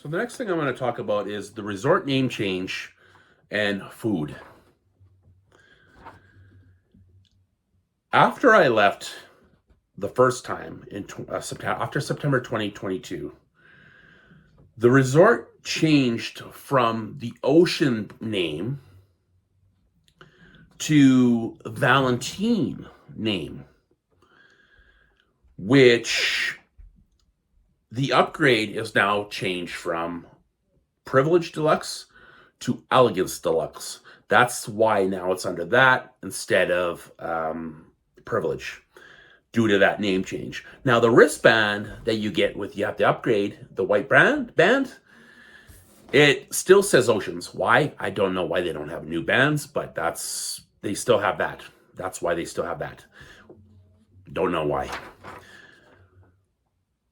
So the next thing I'm going to talk about is the resort name change and food. After I left the first time in after September 2022, the resort changed from the ocean name to Valentin name, which the upgrade is now changed from Privilege Deluxe to Elegance Deluxe. That's why now it's under that instead of Privilege, due to that name change. Now, the wristband that you get with you have to upgrade, the white band, it still says Oceans. Why? I don't know why they don't have new bands, but they still have that. That's why they still have that. Don't know why.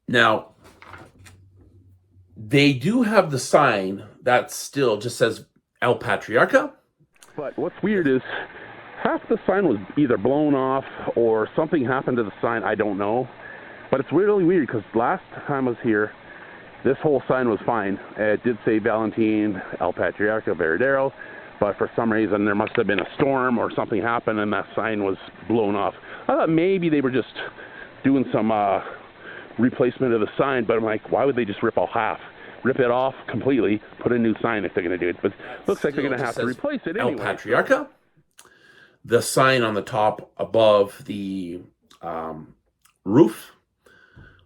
Now, they do have the sign that still just says El Patriarca. But what's weird is half the sign was either blown off or something happened to the sign. I don't know. But it's really weird because last time I was here, this whole sign was fine. It did say Valentin, El Patriarca, Varadero, but for some reason there must have been a storm or something happened and that sign was blown off. I thought maybe they were just doing some replacement of the sign, but I'm like, why would they just rip it off completely, put a new sign if they're going to do it? But it looks like they're going to have to replace it anyway. El Patriarca. The sign on the top above the roof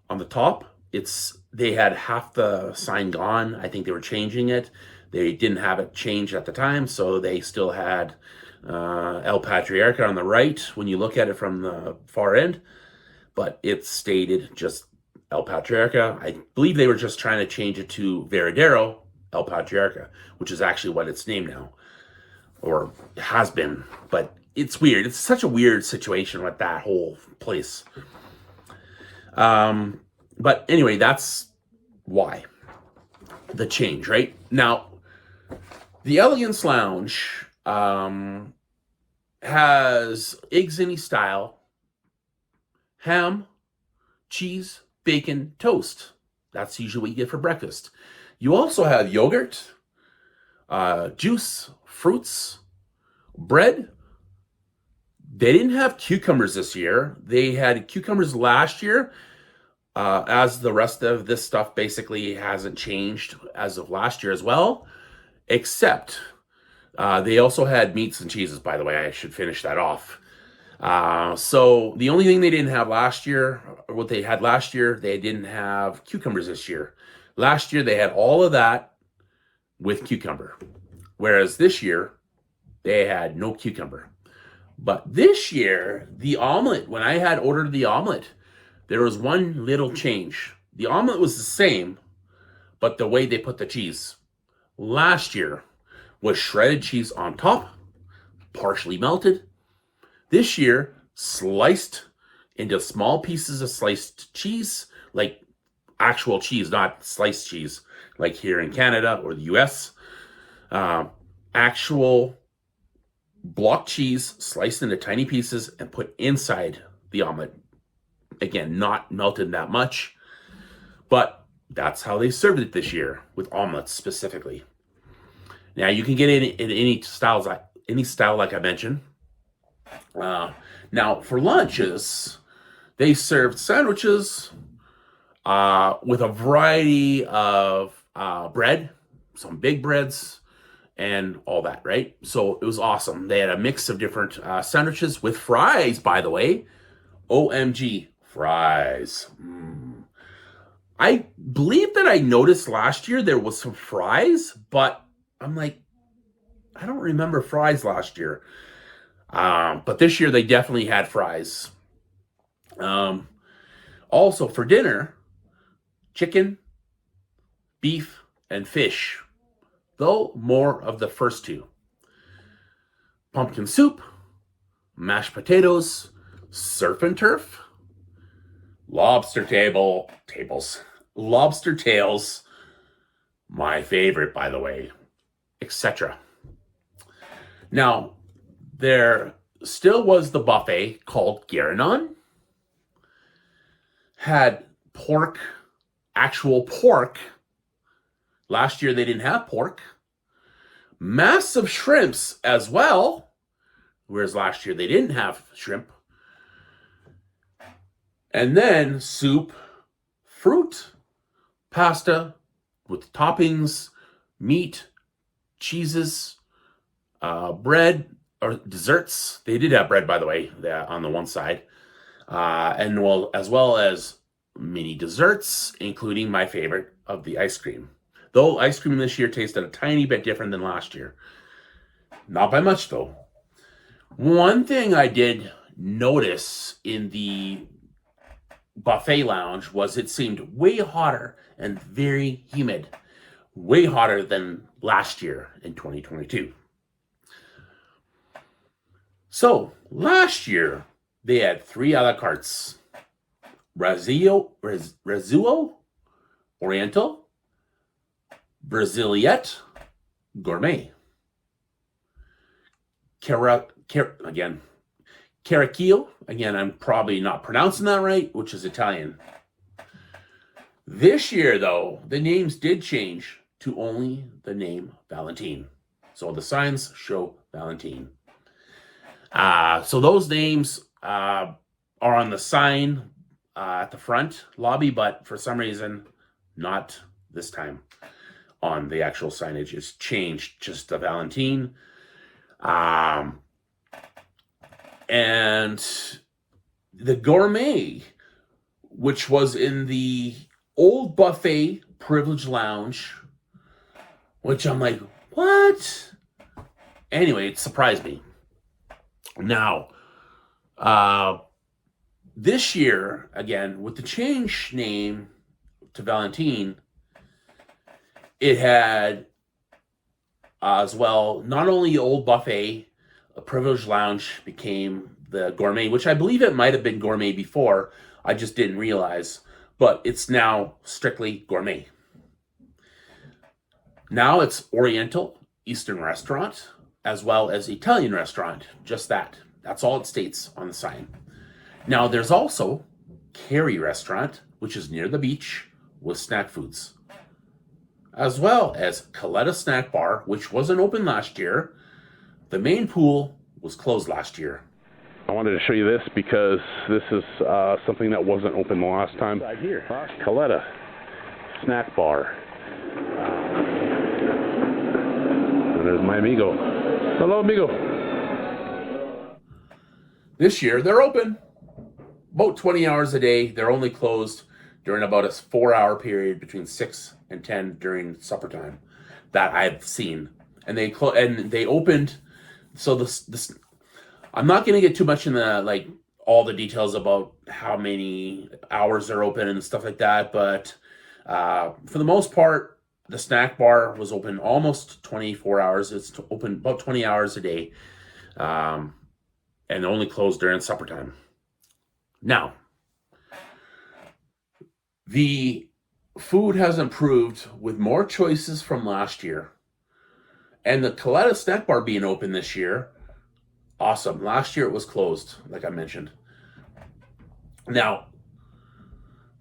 on the top, they had half the sign gone. I think they were changing it. They didn't have it changed at the time, so they still had El Patriarca on the right when you look at it from the far end, but it stated just El Patriarca. I believe they were just trying to change it to Varadero El Patriarca, which is actually what it's named now, or has been. But it's weird. It's such a weird situation with that whole place. But anyway, that's why the change, right? Now, the Elegance Lounge has eggs any style, ham, cheese, bacon, toast. That's usually what you get for breakfast. You also have yogurt, juice, fruits, bread. They didn't have cucumbers this year. They had cucumbers last year, as the rest of this stuff basically hasn't changed as of last year as well, except they also had meats and cheeses, by the way. I should finish that off. So the only thing they didn't have last year, or what they had last year, they didn't have cucumbers this year. Last year, they had all of that with cucumber, whereas this year, they had no cucumber. But this year, the omelet, when I had ordered the omelet, there was one little change. The omelet was the same, but the way they put the cheese. Last year was shredded cheese on top, partially melted. This year, sliced into small pieces of sliced cheese, like actual cheese, not sliced cheese, like here in Canada or the US. Actual block cheese sliced into tiny pieces and put inside the omelet. Again, not melted that much, but that's how they served it this year with omelets specifically. Now you can get it in any style like I mentioned. Now for lunches, they served sandwiches with a variety of bread, some big breads, and all that, right? So it was awesome. They had a mix of different sandwiches with fries, by the way. OMG, fries. I believe that I noticed last year there was some fries, but I'm like, I don't remember fries last year. But this year they definitely had fries. Also for dinner, chicken, beef, and fish, though more of the first two. Pumpkin soup, mashed potatoes, surf and turf, lobster tails, my favorite, by the way, etc. Now, there still was the buffet called Guéranon. Had pork, actual pork, Last year they didn't have pork. Massive shrimps as well, whereas last year they didn't have shrimp. And then soup, fruit, pasta with toppings, meat, cheeses, bread, or desserts. They did have bread, by the way, on the one side. And as well as mini desserts, including my favorite of the ice cream. Though ice cream this year tasted a tiny bit different than last year. Not by much, though. One thing I did notice in the buffet lounge was it seemed way hotter and very humid. Way hotter than last year in 2022. So, last year, they had 3 a la cartes. Rezuo, Oriental, Braziliette, Gourmet. Caracchio, again, I'm probably not pronouncing that right, which is Italian. This year, though, the names did change to only the name Valentin. So the signs show Valentin. So those names are on the sign at the front lobby, but for some reason, not this time on the actual signage. It's changed just to Valentin. And the Gourmet, which was in the old buffet privilege lounge, which I'm like, what? Anyway, it surprised me. Now, this year, again, with the change name to Valentin, it had as well, not only old buffet, a privilege lounge became the Gourmet, which I believe it might have been Gourmet before. I just didn't realize, but it's now strictly Gourmet. Now it's Oriental Eastern Restaurant, as well as Italian Restaurant. Just that. That's all it states on the sign. Now there's also Carry Restaurant, which is near the beach with snack foods, as well as Coletta Snack Bar, which wasn't open last year. The main pool was closed last year. I wanted to show you this because this is something that wasn't open the last time. Right here. Coletta Snack Bar. And there's my amigo. Hello, amigo. This year, they're open. About 20 hours a day. They're only closed during about a 4-hour period between 6 and 10 during supper time that I've seen. And they opened. So this I'm not going to get too much in the all the details about how many hours they're open and stuff like that, but for the most part, the snack bar was open almost 24 hours. It's open about 20 hours a day, and only closed during supper time. Now, the food has improved with more choices from last year. And the Coletta Snack Bar being open this year, awesome. Last year it was closed, like I mentioned. Now,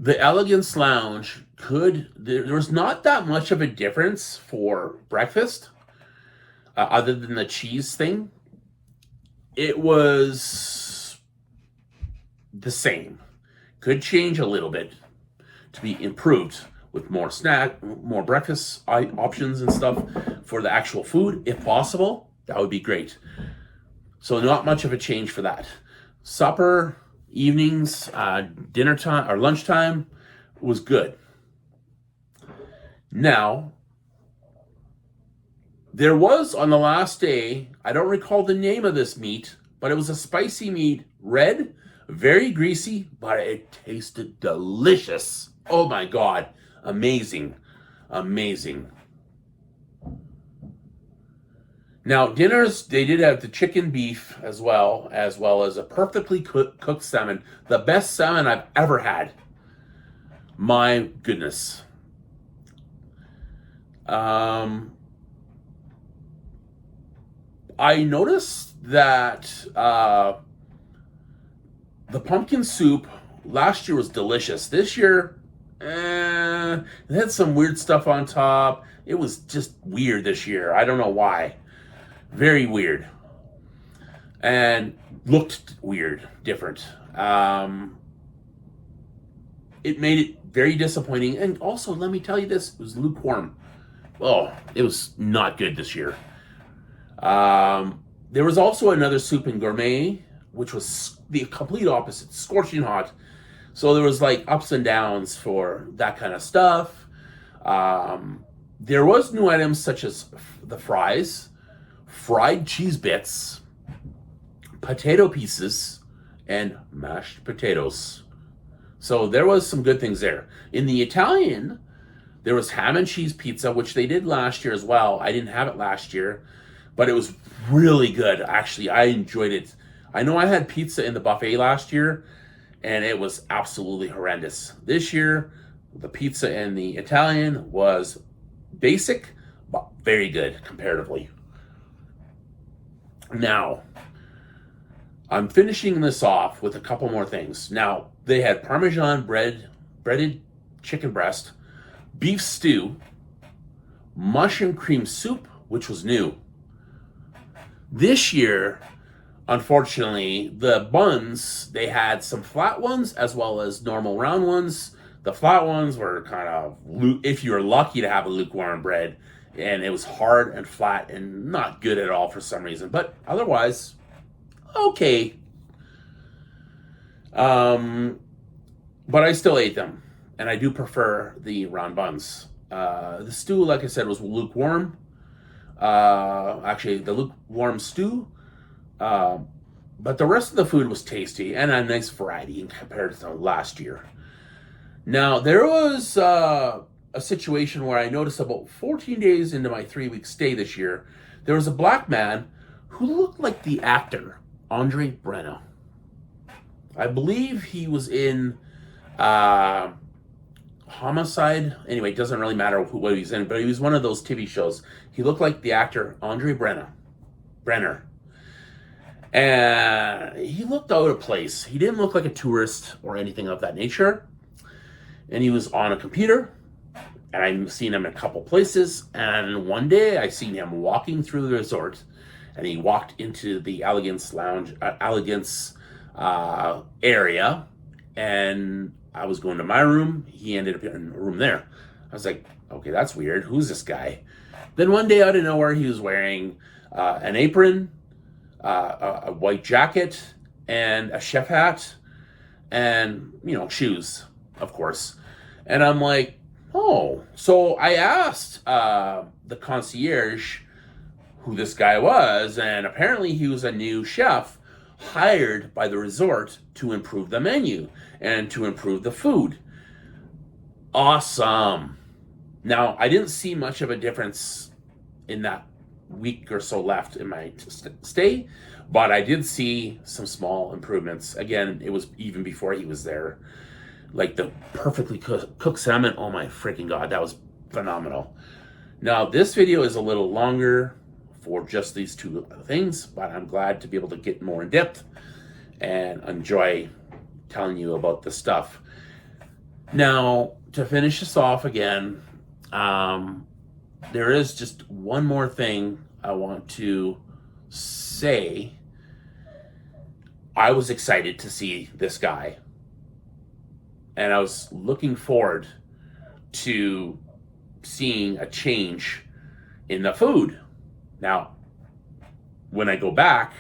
the Alegance Lounge there was not that much of a difference for breakfast, other than the cheese thing. It was the same. Could change a little bit to be improved with more breakfast options and stuff for the actual food, if possible. That would be great. So not much of a change for that. Supper, evenings, dinner time, or lunchtime was good. Now, there was on the last day, I don't recall the name of this meat, but it was a spicy meat, red, very greasy, but it tasted delicious. Oh my God. Amazing. Now, dinners, they did have the chicken beef as well as a perfectly cooked salmon. The best salmon I've ever had. My goodness. I noticed that the pumpkin soup last year was delicious. This year, It had some weird stuff on top. It was just weird this year. I don't know why. Very weird. And looked weird, different. It made it very disappointing. And also, let me tell you this, it was lukewarm. Oh, it was not good this year. There was also another soup in gourmet, which was the complete opposite, scorching hot. So there was like ups and downs for that kind of stuff. There was new items such as the fries, fried cheese bits, potato pieces, and mashed potatoes. So there was some good things there. In the Italian, there was ham and cheese pizza, which they did last year as well. I didn't have it last year, but it was really good. Actually, I enjoyed it. I know I had pizza in the buffet last year, and it was absolutely horrendous. This year, the pizza in the Italian was basic, but very good comparatively. Now, I'm finishing this off with a couple more things. Now, they had Parmesan breaded chicken breast, beef stew, mushroom cream soup, which was new. This year, unfortunately, the buns, they had some flat ones as well as normal round ones. The flat ones were kind of, if you were lucky to have a lukewarm bread, and it was hard and flat and not good at all for some reason. But otherwise, okay. But I still ate them, and I do prefer the round buns. The stew, like I said, was lukewarm. Actually, the lukewarm stew. But the rest of the food was tasty and a nice variety in comparison to last year. Now, there was a situation where I noticed about 14 days into my 3-week stay this year, there was a black man who looked like the actor, Andre Brenna. I believe he was in Homicide. Anyway, it doesn't really matter what he was in, but he was one of those TV shows. He looked like the actor Andre Brenner. And he looked out of place. He didn't look like a tourist or anything of that nature. And he was on a computer. And I've seen him in a couple places. And one day I seen him walking through the resort. And he walked into the Alegance Lounge, Alegance area. And I was going to my room. He ended up in a room there. I was like, okay, that's weird. Who's this guy? Then one day out of nowhere, he was wearing an apron, a white jacket, and a chef hat, and, shoes, of course. And I'm like, oh. So I asked the concierge who this guy was, and apparently he was a new chef hired by the resort to improve the menu and to improve the food. Awesome. Now, I didn't see much of a difference in that week or so left in my stay, but I did see some small improvements. Again, it was even before he was there. Like the perfectly cooked salmon, oh my freaking God, that was phenomenal. Now, this video is a little longer for just these two things, but I'm glad to be able to get more in depth and enjoy telling you about this stuff. Now, to finish this off again, there is just one more thing I want to say. I was excited to see this guy, and I was looking forward to seeing a change in the food. Now, when I go back,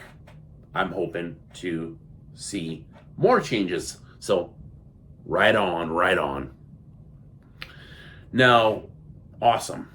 I'm hoping to see more changes. So, right on. Now, awesome.